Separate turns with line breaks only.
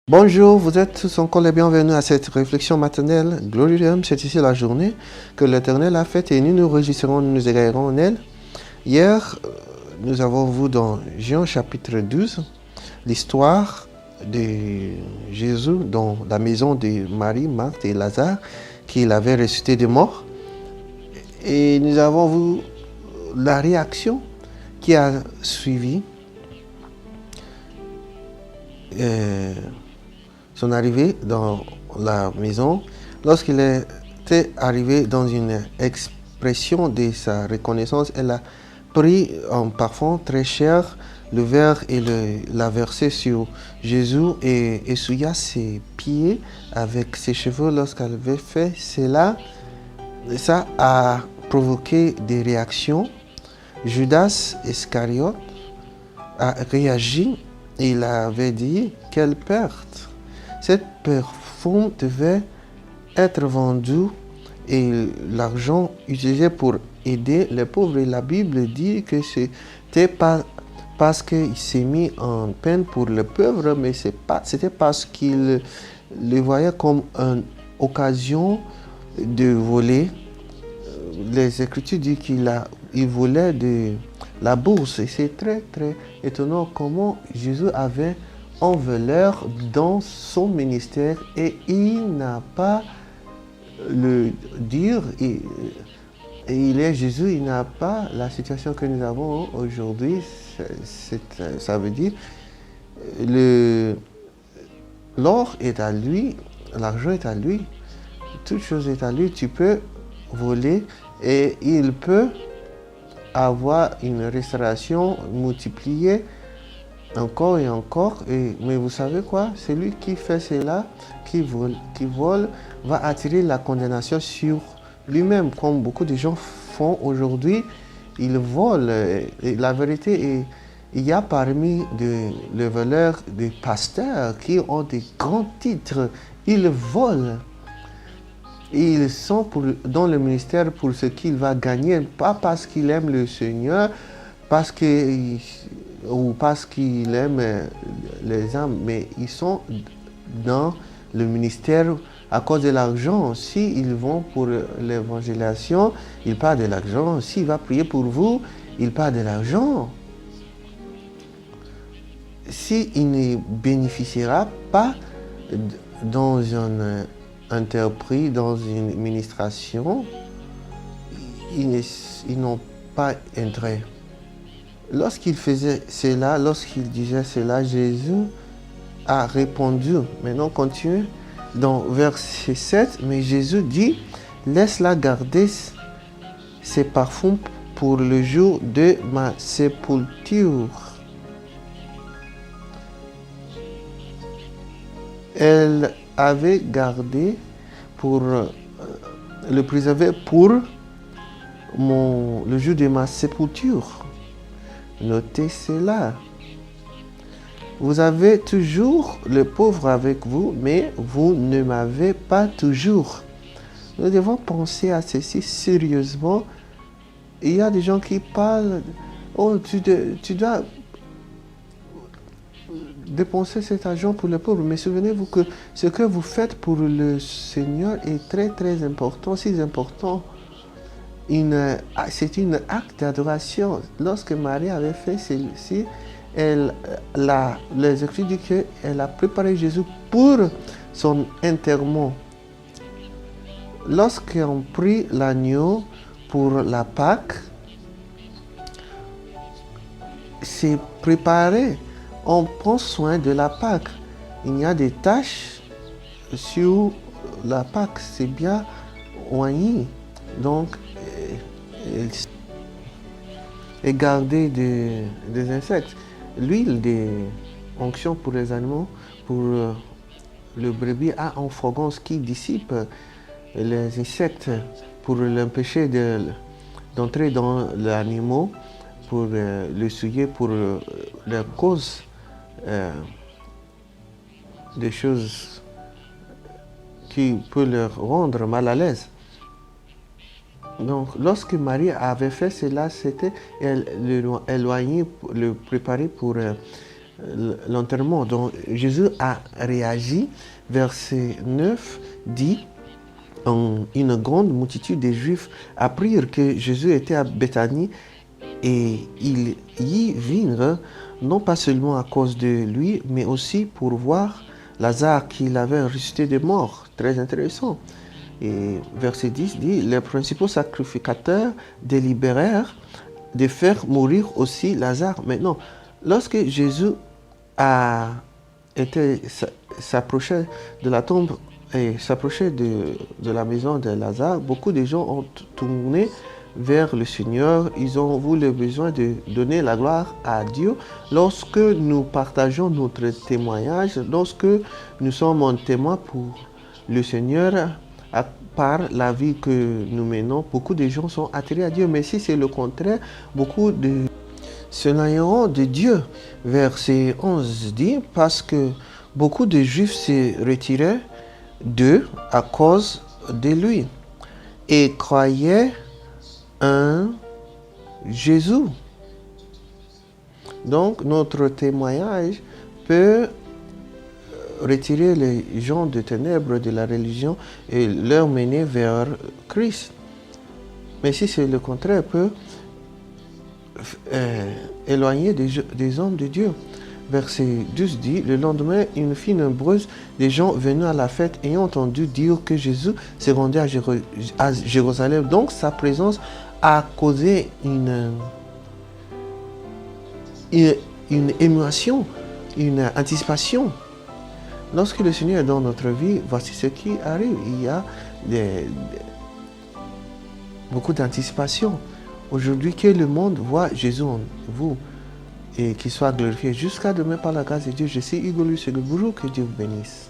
Bonjour, vous êtes tous encore les bienvenus à cette réflexion maternelle. Glorium, c'est ici la journée que l'Éternel a faite et nous nous réjouirons, nous nous égaillerons en elle. Hier, nous avons vu dans Jean chapitre 12 l'histoire de Jésus dans la maison de Marie, Marthe et Lazare qu'il avait ressuscité des morts. Et nous avons vu la réaction qui a suivi son arrivée dans la maison. Lorsqu'il était arrivé dans une expression de sa reconnaissance, elle a pris un parfum très cher, le verre et l'a versé sur Jésus et essuya ses pieds avec ses cheveux. Lorsqu'elle avait fait cela, ça a provoqué des réactions. Judas Iscariote a réagi et il avait dit « Quelle perte !» Cette parfum devait être vendu et l'argent utilisé pour aider les pauvres. Et la Bible dit que c'était pas parce qu'il s'est mis en peine pour les pauvres, mais c'était parce qu'il le voyait comme une occasion de voler. Les Écritures disent qu'il volait de la bourse. Et c'est très très étonnant comment Jésus avait un voleur dans son ministère et il n'a pas le dire. Et il est Jésus, il n'a pas la situation que nous avons aujourd'hui. Ça veut dire l'or est à lui, l'argent est à lui, toute chose est à lui. Tu peux voler et il peut avoir une restauration multipliée encore et encore. Mais vous savez quoi? Celui qui fait cela, qui vole, va attirer la condamnation sur lui-même, comme beaucoup de gens font aujourd'hui. Ils volent. Et la vérité est, il y a parmi les voleurs des pasteurs qui ont des grands titres. Ils volent. Ils sont dans le ministère pour ce qu'il va gagner, pas parce qu'il aime le Seigneur, ou parce qu'il aime les âmes, mais ils sont dans le ministère à cause de l'argent. S'ils vont pour l'évangélisation, ils parlent de l'argent. S'il va prier pour vous, il parle de l'argent. S'il ne bénéficiera pas dans une entreprise, dans une administration, ils n'ont pas intérêt. Lorsqu'il faisait cela, lorsqu'il disait cela, Jésus a répondu. Maintenant, continue dans verset 7. Mais Jésus dit, laisse-la garder ses parfums pour le jour de ma sépulture. Elle avait gardé pour le préserver pour le jour de ma sépulture. Notez cela. Vous avez toujours le pauvre avec vous, mais vous ne m'avez pas toujours. Nous devons penser à ceci sérieusement. Il y a des gens qui parlent, oh, tu dois dépenser cet argent pour les pauvres. Mais souvenez-vous que ce que vous faites pour le Seigneur est très très important, si important. C'est un acte d'adoration. Lorsque Marie avait fait ceci, les Écritures disent qu'elle a préparé Jésus pour son enterrement. Lorsqu'on prie l'agneau pour la Pâque, c'est préparé. On prend soin de la Pâque. Il y a des taches sur la Pâque. C'est bien oigné. Donc, et garder des insectes. L'huile des onctions pour les animaux, pour le brebis, a une fragrance qui dissipe les insectes pour l'empêcher d'entrer dans l'animal, pour le souiller, pour la cause des choses qui peuvent leur rendre mal à l'aise. Donc, lorsque Marie avait fait cela, c'était elle éloignée, le préparer pour l'enterrement. Donc Jésus a réagi. Verset 9 dit, une grande multitude des Juifs apprirent que Jésus était à Béthanie et ils y vinrent, non pas seulement à cause de lui, mais aussi pour voir Lazare qu'il avait ressuscité des morts. Très intéressant. Et verset 10 dit, les principaux sacrificateurs délibérèrent de faire mourir aussi Lazare. Maintenant, lorsque Jésus s'approchait de la tombe et s'approchait de la maison de Lazare, beaucoup de gens ont tourné vers le Seigneur. Ils ont voulu le besoin de donner la gloire à Dieu. Lorsque nous partageons notre témoignage, lorsque nous sommes un témoin pour le Seigneur, par la vie que nous menons, beaucoup de gens sont attirés à Dieu. Mais si c'est le contraire, beaucoup de s'éloigneront de Dieu. Verset 11 dit, parce que beaucoup de Juifs se retiraient d'eux à cause de lui et croyaient en Jésus. Donc notre témoignage peut retirer les gens de ténèbres de la religion et leur mener vers Christ. Mais si c'est le contraire, peut éloigner des hommes de Dieu. Verset 12 dit, le lendemain, une foule nombreuse des gens venus à la fête ayant entendu dire que Jésus s'est rendu à Jérusalem. Donc sa présence a causé une émotion, une anticipation. Lorsque le Seigneur est dans notre vie, voici ce qui arrive. Il y a beaucoup d'anticipation. Aujourd'hui, que le monde voit Jésus en vous et qu'il soit glorifié. Jusqu'à demain, par la grâce de Dieu, je suis Hugo Luce. Bonjour, que Dieu vous bénisse.